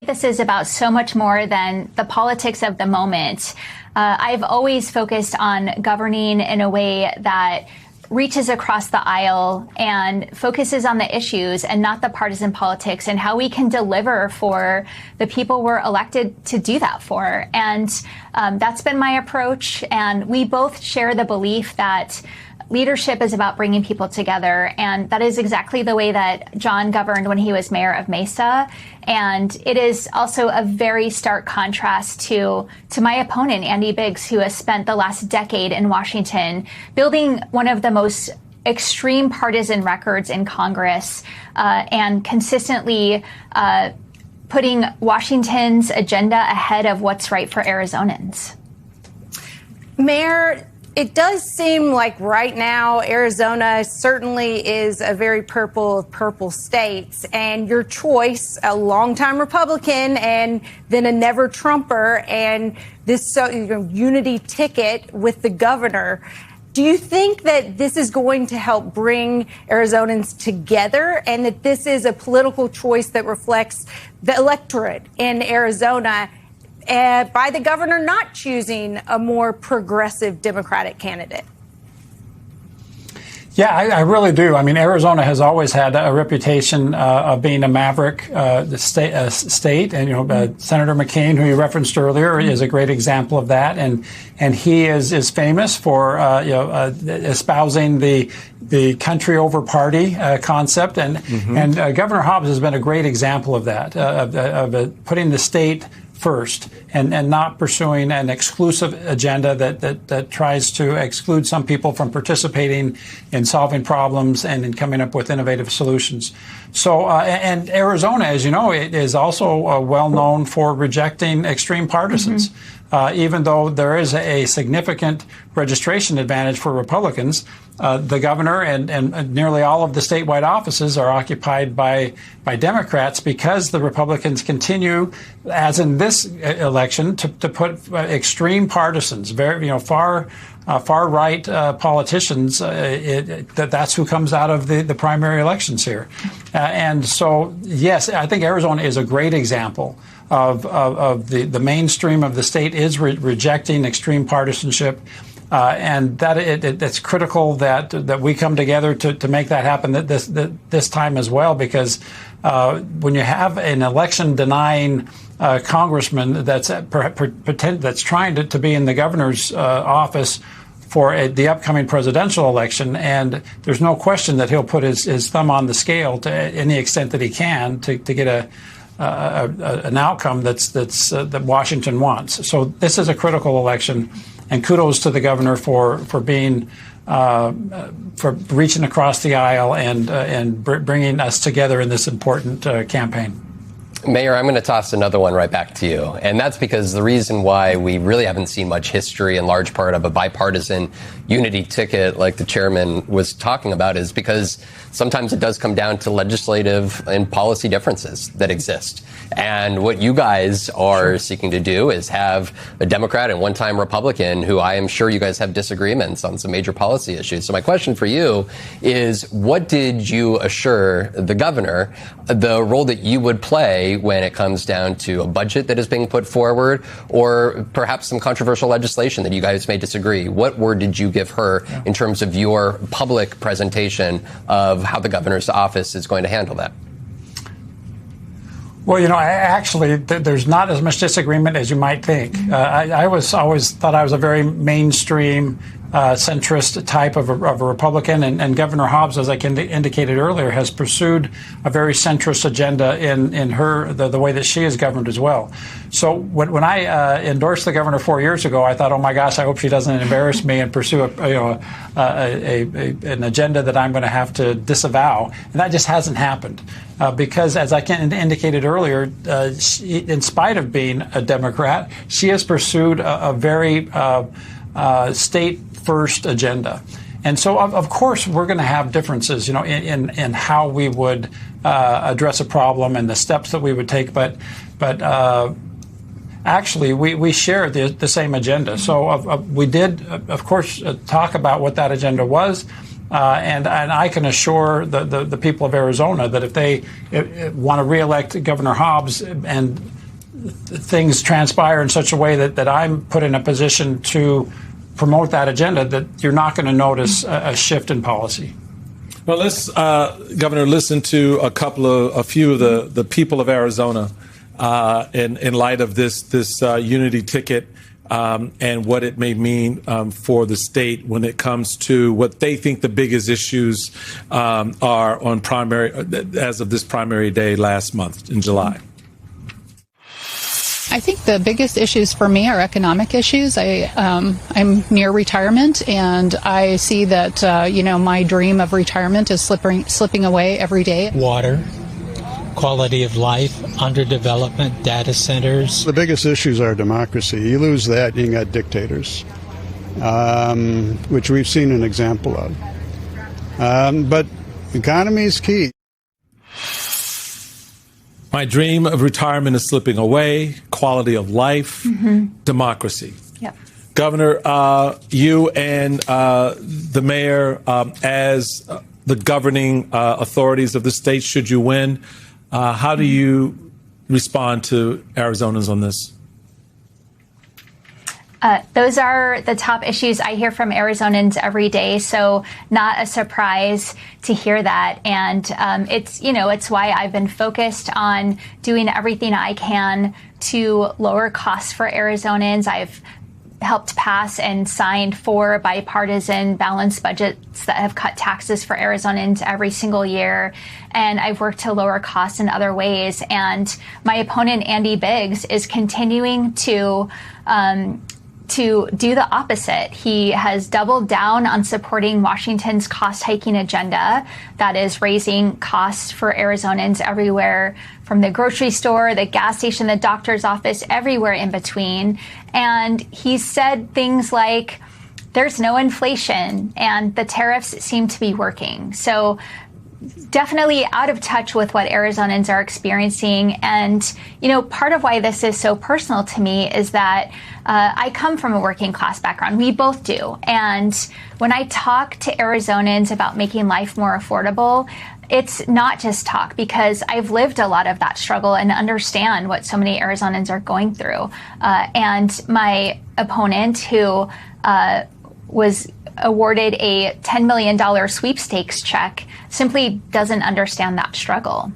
This is about so much more than the politics of the moment. I've always focused on governing in a way that reaches across the aisle and focuses on the issues and not the partisan politics, and how we can deliver for the people we're elected to do that for. And that's been my approach. And we both share the belief that leadership is about bringing people together, and that is exactly the way that John governed when he was mayor of Mesa. And it is also a very stark contrast to my opponent, Andy Biggs, who has spent the last decade in Washington building one of the most extreme partisan records in Congress, and consistently putting Washington's agenda ahead of what's right for Arizonans. Mayor, it does seem like right now Arizona certainly is a very purple state, and your choice, a longtime Republican and then a never Trumper, and this unity ticket with the governor. Do you think that this is going to help bring Arizonans together, and that this is a political choice that reflects the electorate in Arizona, by the governor not choosing a more progressive Democratic candidate? Yeah, I really do. I mean, Arizona has always had a reputation of being a maverick state, and Senator McCain, who you referenced earlier, is a great example of that, and he is famous for espousing the country over party concept, and Governor Hobbs has been a great example of that, of putting the state first, and not pursuing an exclusive agenda that tries to exclude some people from participating in solving problems and in coming up with innovative solutions. So, and Arizona, as you know, it is also well known for rejecting extreme partisans. Even though there is a significant registration advantage for Republicans, the governor and nearly all of the statewide offices are occupied by Democrats, because the Republicans continue, as in this election, to put extreme partisans, very far right politicians. That's who comes out of the primary elections here, and so yes, I think Arizona is a great example of the mainstream of the state is rejecting extreme partisanship, and that it's critical that we come together to make that happen this time as well, because when you have an election denying congressman that's trying to be in the governor's office for the upcoming presidential election, and there's no question that he'll put his thumb on the scale to any extent that he can to get an outcome that Washington wants. So this is a critical election, and kudos to the governor for being for reaching across the aisle and bringing us together in this important campaign. Mayor, I'm going to toss another one right back to you. And that's because the reason why we really haven't seen much history, in large part, of a bipartisan unity ticket like the chairman was talking about, is because sometimes it does come down to legislative and policy differences that exist. And what you guys are seeking to do is have a Democrat and one-time Republican who I am sure you guys have disagreements on some major policy issues. So my question for you is, what did you assure the governor the role that you would play when it comes down to a budget that is being put forward, or perhaps some controversial legislation that you guys may disagree? What word did you give her in terms of your public presentation of how the governor's office is going to handle that? Well, actually, there's not as much disagreement as you might think. I always thought I was a very mainstream, centrist type of a Republican, and Governor Hobbs, as I indicated earlier, has pursued a very centrist agenda in the way that she is governed as well. So when I endorsed the governor 4 years ago, I thought, oh my gosh, I hope she doesn't embarrass me and pursue an agenda that I'm going to have to disavow, and that just hasn't happened. Because, as I indicated earlier, in spite of being a Democrat, she has pursued a very state-first agenda. And so, of course, we're going to have differences, in how we would address a problem and the steps that we would take. But actually, we share the same agenda. So we did, of course, talk about what that agenda was. And I can assure the people of Arizona that if they want to reelect Governor Hobbs and things transpire in such a way that I'm put in a position to promote that agenda, that you're not going to notice a shift in policy. Well, let's, Governor, listen to a few of the people of Arizona in light of this unity ticket and what it may mean for the state when it comes to what they think the biggest issues are on primary as of this primary day last month in July. I think the biggest issues for me are economic issues. I'm near retirement, and I see that my dream of retirement is slipping away every day. Water, quality of life, underdevelopment, data centers. The biggest issues are democracy. You lose that, you got dictators, which we've seen an example of. But economy is key. My dream of retirement is slipping away, quality of life, democracy. Yep. Governor, you and the mayor, as the governing authorities of the state, should you win, how do you respond to Arizonans on this? Those are the top issues I hear from Arizonans every day, so not a surprise to hear that. And it's why I've been focused on doing everything I can to lower costs for Arizonans. I've helped pass and signed 4 bipartisan balanced budgets that have cut taxes for Arizonans every single year. And I've worked to lower costs in other ways. And my opponent, Andy Biggs, is continuing to do the opposite. He has doubled down on supporting Washington's cost hiking agenda that is raising costs for Arizonans everywhere, from the grocery store, the gas station, the doctor's office, everywhere in between. And he said things like, there's no inflation and the tariffs seem to be working. So definitely out of touch with what Arizonans are experiencing. And, part of why this is so personal to me is that I come from a working class background. We both do. And when I talk to Arizonans about making life more affordable, it's not just talk, because I've lived a lot of that struggle and understand what so many Arizonans are going through. And my opponent, who was awarded a $10 million sweepstakes check, simply doesn't understand that struggle.